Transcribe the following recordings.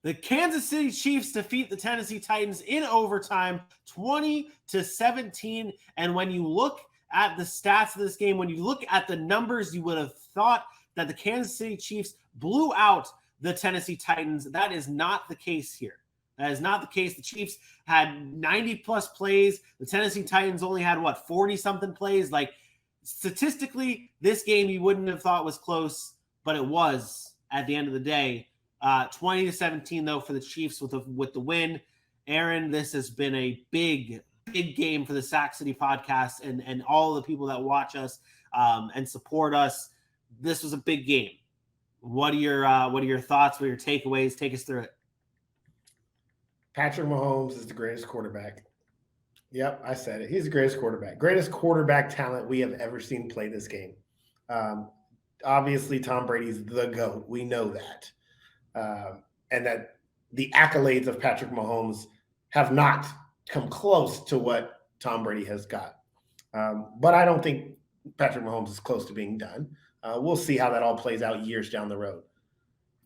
The Kansas City Chiefs defeat the Tennessee Titans in overtime, 20-17. And when you look at the stats of this game, when you look at the numbers, you would have thought that the Kansas City Chiefs blew out the Tennessee Titans. That is not the case here. That is not the case. The Chiefs had 90 plus plays. The Tennessee Titans only had 40 something plays. Like, statistically, this game you wouldn't have thought was close, but it was at the end of the day. 20-17 though for the Chiefs with the win. Aaron, this has been a big game for the Sack City podcast and all the people that watch us and support us. This was a big game. What are your thoughts? What are your takeaways? Take us through it. Patrick Mahomes is the greatest quarterback. Yep, I said it. He's the greatest quarterback. Greatest quarterback talent we have ever seen play this game. Obviously, Tom Brady's the GOAT. We know that. And that the accolades of Patrick Mahomes have not come close to what Tom Brady has got. But I don't think Patrick Mahomes is close to being done. We'll see how that all plays out years down the road.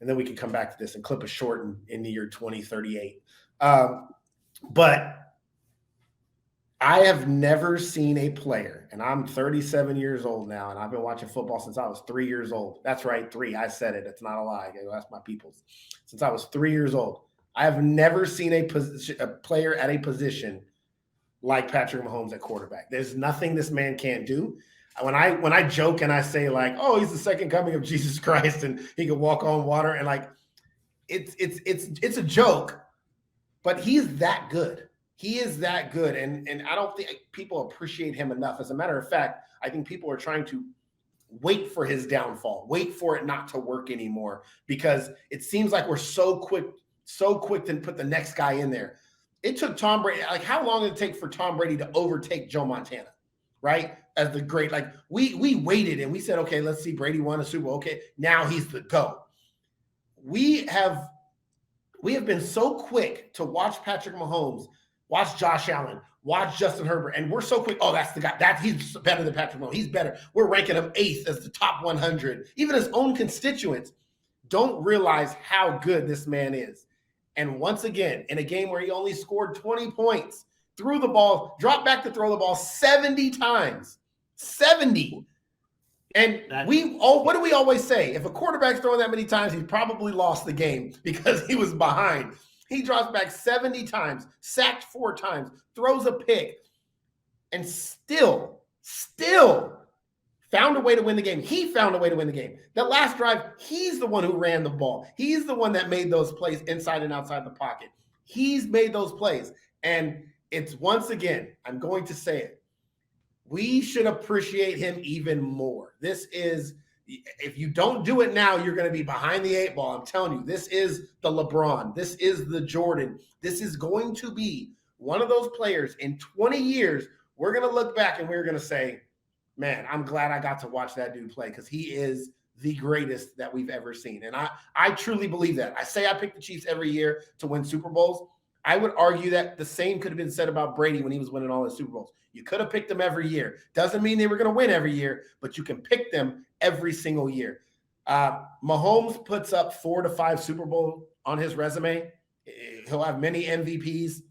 And then we can come back to this and clip a short in the year 2038. But I have never seen a player, and I'm 37 years old now, and I've been watching football since I was 3 years old. That's right, 3. I said it. It's not a lie. I go ask my peoples. Since I was 3 years old, I have never seen a player at a position like Patrick Mahomes at quarterback. There's nothing this man can't do. When I joke and I say like, oh, he's the second coming of Jesus Christ and he can walk on water, and like it's a joke, but he's that good. He is that good, and I don't think people appreciate him enough. As a matter of fact, I think people are trying to wait for his downfall, wait for it not to work anymore, because it seems like we're so quick to put the next guy in there. It took Tom Brady, like how long did it take for Tom Brady to overtake Joe Montana, right? As the great, like we waited and we said, okay, let's see, Brady won a Super Bowl. Okay, now he's the GOAT. We have been so quick to watch Patrick Mahomes, watch Josh Allen, watch Justin Herbert, and we're so quick. Oh, that's the guy. He's better than Patrick Mahomes. He's better. We're ranking him 8th as the top 100. Even his own constituents don't realize how good this man is. And once again, in a game where he only scored 20 points, threw the ball, dropped back to throw the ball 70 times. 70. And what do we always say? If a quarterback's throwing that many times, he probably lost the game because he was behind. He drops back 70 times, sacked 4 times, throws a pick, and still found a way to win the game. He found a way to win the game. That last drive, he's the one who ran the ball. He's the one that made those plays inside and outside the pocket. He's made those plays. And it's, once again, I'm going to say it, we should appreciate him even more. This is, if you don't do it now, you're going to be behind the 8 ball. I'm telling you, this is the LeBron. This is the Jordan. This is going to be one of those players in 20 years. We're going to look back and we're going to say, man, I'm glad I got to watch that dude play, because he is the greatest that we've ever seen. And I truly believe that. I say I pick the Chiefs every year to win Super Bowls. I would argue that the same could have been said about Brady when he was winning all his Super Bowls. You could have picked them every year. Doesn't mean they were going to win every year, but you can pick them every single year. Mahomes puts up 4 to 5 Super Bowl on his resume. He'll have many MVPs.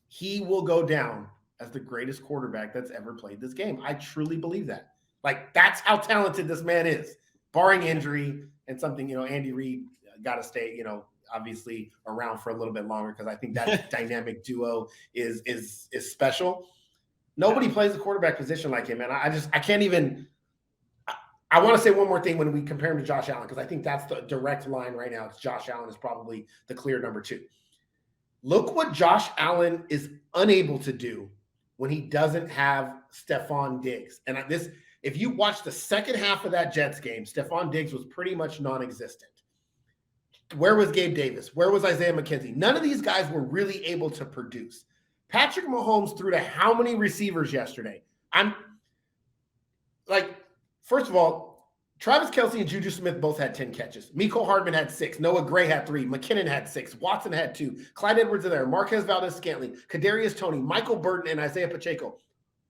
He will go down as the greatest quarterback that's ever played this game. I truly believe that. Like, that's how talented this man is, barring injury and something. Andy Reid got to stay, obviously around for a little bit longer, because I think that dynamic duo is special. Nobody plays the quarterback position like him, man. I can't even. I want to say one more thing when we compare him to Josh Allen, because I think that's the direct line right now. It's Josh Allen is probably the clear number 2. Look what Josh Allen is unable to do when he doesn't have Stephon Diggs. And if you watch the second half of that Jets game, Stephon Diggs was pretty much non-existent. Where was Gabe Davis? Where was Isaiah McKenzie? None of these guys were really able to produce. Patrick Mahomes threw to how many receivers yesterday? I'm like, first of all, Travis Kelce and Juju Smith both had 10 catches. Mecole Hardman had 6. Noah Gray had 3. McKinnon had 6. Watson had 2. Clyde Edwards-Helaire, Marquez Valdes-Scantling, Kadarius Toney, Michael Burton, and Isaiah Pacheco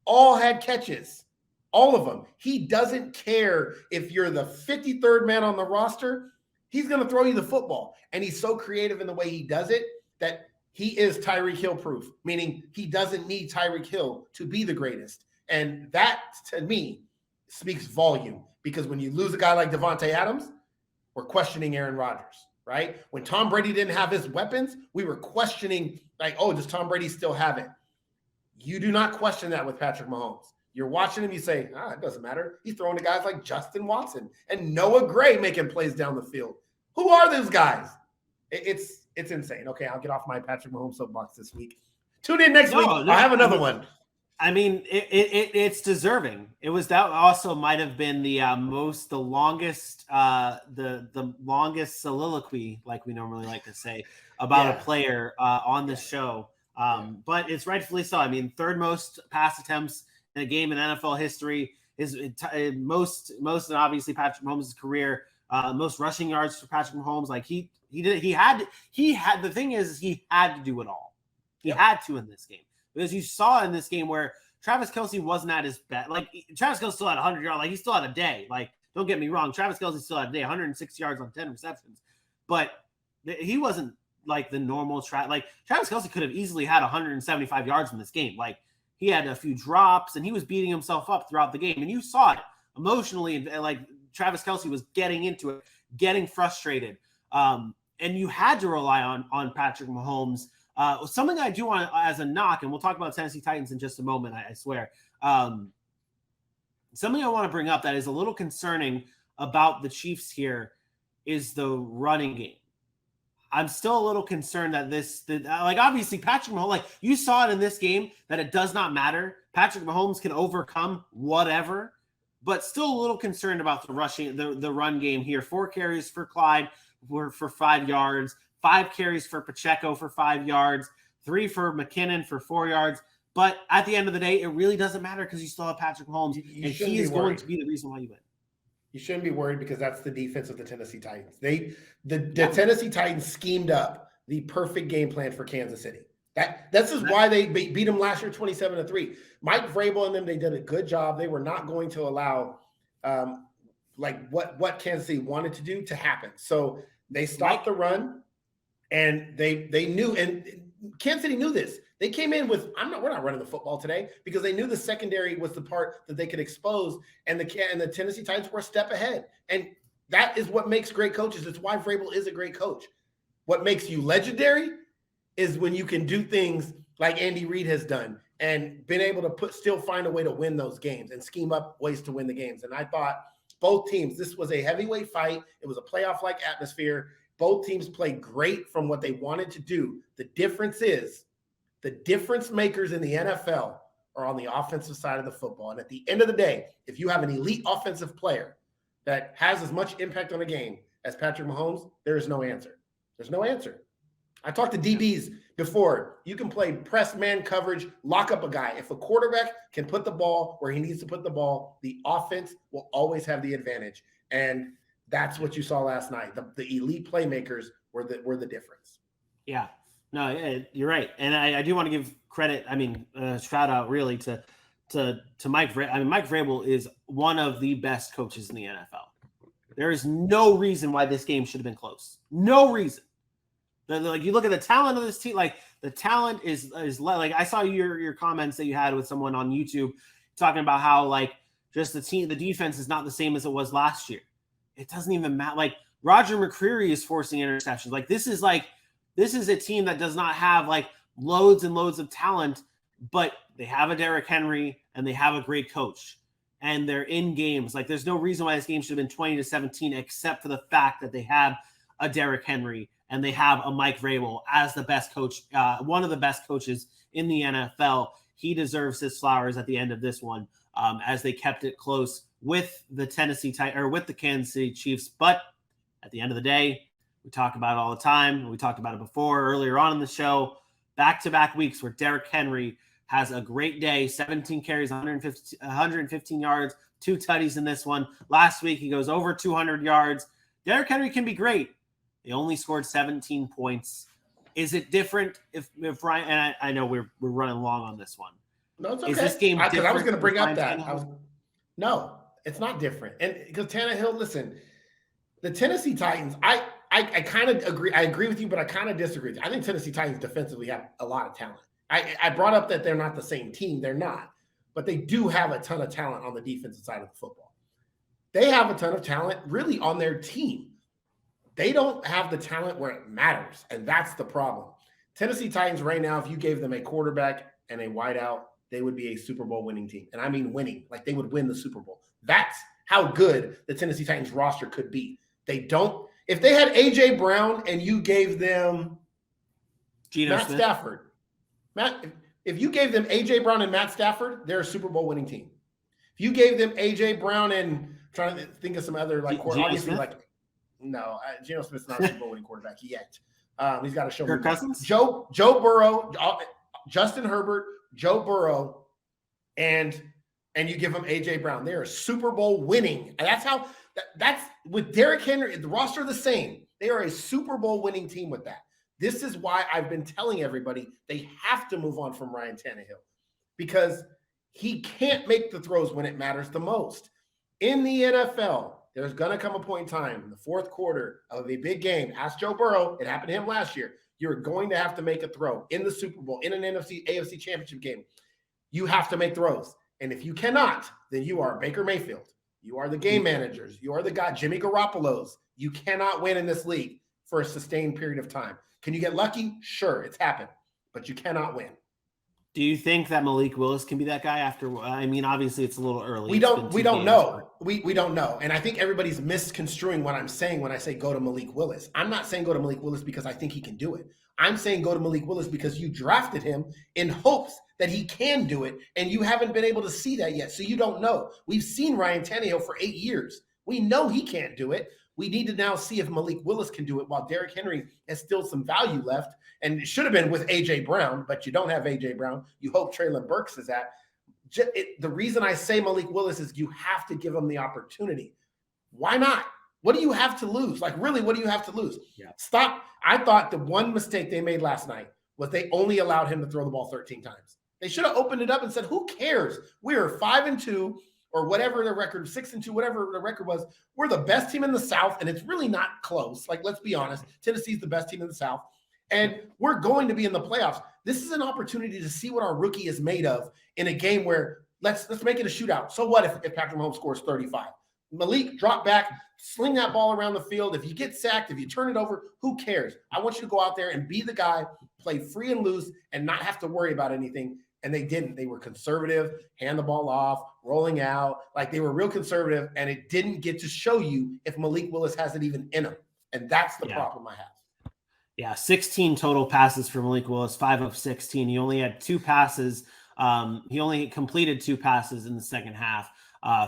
all had catches. All of them. He doesn't care if you're the 53rd man on the roster. He's going to throw you the football. And he's so creative in the way he does it that he is Tyreek Hill proof, meaning he doesn't need Tyreek Hill to be the greatest. And that, to me, speaks volume, because when you lose a guy like Devontae Adams, we're questioning Aaron Rodgers, right? When Tom Brady didn't have his weapons, we were questioning, like, oh, does Tom Brady still have it? You do not question that with Patrick Mahomes. You're watching him, you say, it doesn't matter. He's throwing to guys like Justin Watson and Noah Gray making plays down the field. Who are those guys? It's insane. Okay, I'll get off my Patrick Mahomes soapbox this week. Tune in next week. I'll have another one. I mean, it's deserving. It was that also might have been the longest soliloquy, like we normally like to say, about a player on the show. But it's rightfully so. I mean, third most pass attempts in a game in NFL history is most, and obviously Patrick Mahomes' career, most rushing yards for Patrick Mahomes. Like he had. The thing is, he had to do it all. He had to in this game. Because you saw in this game where Travis Kelce wasn't at his best. Like, Travis Kelce still had 100 yards. Like, he still had a day. Like, don't get me wrong. Travis Kelce still had a day, 106 yards on 10 receptions. But he wasn't like the normal Like, Travis Kelce could have easily had 175 yards in this game. Like, he had a few drops, and he was beating himself up throughout the game. And you saw it emotionally. And like, Travis Kelce was getting into it, getting frustrated. And you had to rely on Patrick Mahomes. Something I do want as a knock, and we'll talk about Tennessee Titans in just a moment, I swear. Something I want to bring up that is a little concerning about the Chiefs here is the running game. I'm still a little concerned that obviously Patrick Mahomes, like you saw it in this game, that it does not matter. Patrick Mahomes can overcome whatever, but still a little concerned about the run game here. 4 carries for Clyde for 5 yards. 5 carries for Pacheco for 5 yards, 3 for McKinnon for 4 yards. But at the end of the day, it really doesn't matter because you still have Patrick Mahomes, and he is going to be the reason why you win. You shouldn't be worried because that's the defense of the Tennessee Titans. The Tennessee Titans schemed up the perfect game plan for Kansas City. This is why they beat them last year 27-3. Mike Vrabel and them, they did a good job. They were not going to allow what Kansas City wanted to do to happen. So they stopped the run. And they knew, and Kansas City knew this. They came in with, we're not running the football today, because they knew the secondary was the part that they could expose, and the Tennessee Titans were a step ahead. And that is what makes great coaches. It's why Vrabel is a great coach. What makes you legendary is when you can do things like Andy Reid has done and been able to still find a way to win those games and scheme up ways to win the games. And I thought both teams, this was a heavyweight fight. It was a playoff-like atmosphere. Both teams played great from what they wanted to do. The difference is the difference makers in the NFL are on the offensive side of the football. And at the end of the day, if you have an elite offensive player that has as much impact on a game as Patrick Mahomes, there is no answer. There's no answer. I talked to DBs before. You can play press man coverage, lock up a guy. If a quarterback can put the ball where he needs to put the ball, the offense will always have the advantage. And that's what you saw last night. The elite playmakers were the difference. Yeah, no, you're right. And I do want to give credit. I mean, shout out really to Mike Vrabel. I mean, Mike Vrabel is one of the best coaches in the NFL. There is no reason why this game should have been close. No reason. Like, you look at the talent of this team. Like, the talent is like, I saw your comments that you had with someone on YouTube talking about how, like, just the defense is not the same as it was last year. It doesn't even matter. Like, Roger McCreary is forcing interceptions. Like, this is a team that does not have like loads and loads of talent, but they have a Derrick Henry and they have a great coach, and they're in games. Like, there's no reason why this game should have been 20-17, except for the fact that they have a Derrick Henry and they have a Mike Vrabel as the best coach, one of the best coaches in the NFL. He deserves his flowers at the end of this one, as they kept it close with the with the Kansas City Chiefs. But at the end of the day, we talk about it all the time. We talked about it before earlier on in the show. Back-to-back weeks where Derrick Henry has a great day, 17 carries, 115 yards, 2 tutties in this one. Last week, he goes over 200 yards. Derrick Henry can be great. They only scored 17 points. Is it different if Ryan, and I know we're running long on this one. No, it's okay. Is this game different? Because I was going to bring up that. No, it's not different. And because Tannehill, listen, The Tennessee Titans, I kind of agree. I agree with you, but I kind of disagree. I think Tennessee Titans defensively have a lot of talent. I brought up that they're not the same team. They're not. But they do have a ton of talent on the defensive side of the football. They have a ton of talent really on their team. They don't have the talent where it matters, and that's the problem. Tennessee Titans right now, if you gave them a quarterback and a wideout, they would be a Super Bowl winning team. And I mean winning, like they would win the Super Bowl. That's how good the Tennessee Titans roster could be. They don't – if they had A.J. Brown and you gave them Matt Stafford, if you gave them A.J. Brown and Matt Stafford, they're a Super Bowl winning team. If you gave them A.J. Brown and I'm trying to think of some other like obviously like no, Geno Smith's not a Super Bowl winning quarterback yet. He's got to show Kirk Cousins, Joe Burrow, Justin Herbert, Joe Burrow, and you give them A.J. Brown. They're a Super Bowl winning, and that's with Derrick Henry. The roster the same. They are a Super Bowl winning team with that. This is why I've been telling everybody they have to move on from Ryan Tannehill because he can't make the throws when it matters the most. In the NFL, there's going to come a point in time in the fourth quarter of a big game. Ask Joe Burrow. It happened to him last year. You're going to have to make a throw in the Super Bowl, in an AFC championship game. You have to make throws. And if you cannot, then you are Baker Mayfield. You are the game managers. You are the guy, Jimmy Garoppolo's. You cannot win in this league for a sustained period of time. Can you get lucky? Sure, it's happened, but you cannot win. Do you think that Malik Willis can be that guy after? I mean, obviously it's a little early. We don't know. We don't know. And I think everybody's misconstruing what I'm saying when I say go to Malik Willis. I'm not saying go to Malik Willis because I think he can do it. I'm saying go to Malik Willis because you drafted him in hopes that he can do it, and you haven't been able to see that yet. So you don't know. We've seen Ryan Tannehill for 8 years. We know he can't do it. We need to now see if Malik Willis can do it while Derrick Henry has still some value left. And it should have been with A.J. Brown, but you don't have A.J. Brown. You hope Treylon Burks is that. The reason I say Malik Willis is you have to give him the opportunity. Why not? What do you have to lose? Like, really, what do you have to lose? Yeah. Stop. I thought the one mistake they made last night was they only allowed him to throw the ball 13 times. They should have opened it up and said, who cares? We are 5-2 or whatever the record, 6-2, whatever the record was. We're the best team in the South, and it's really not close. Like, let's be honest. Tennessee's the best team in the South, and we're going to be in the playoffs. This is an opportunity to see what our rookie is made of in a game where let's make it a shootout. So what if Patrick Mahomes scores 35? Malik, drop back, sling that ball around the field. If you get sacked, if you turn it over, who cares? I want you to go out there and be the guy, play free and loose, and not have to worry about anything. And they didn't. They were conservative, hand the ball off, rolling out. Like, they were real conservative, and it didn't get to show you if Malik Willis has it even in him. And that's the problem I have. Yeah, 16 total passes for Malik Willis, 5 of 16. He only had 2 passes. He only completed 2 passes in the second half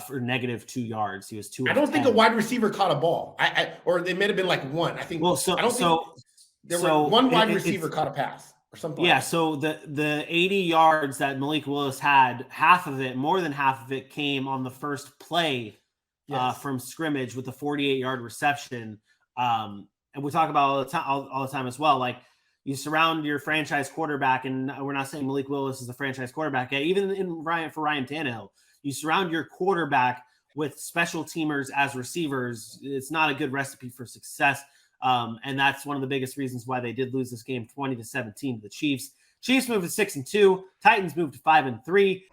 for -2 yards. He was 2. I don't think a wide receiver caught a ball. Or they may have been like one. I think. Well, one wide receiver caught a pass. Or something. Yeah, like so the 80 yards that Malik Willis had, more than half of it came on the first play from scrimmage with the 48-yard reception. And we talk about all the time as well. Like, you surround your franchise quarterback, and we're not saying Malik Willis is a franchise quarterback. Even for Ryan Tannehill, you surround your quarterback with special teamers as receivers. It's not a good recipe for success. And that's one of the biggest reasons why they did lose this game 20-17 to the Chiefs. Chiefs moved to 6-2. Titans moved to 5-3.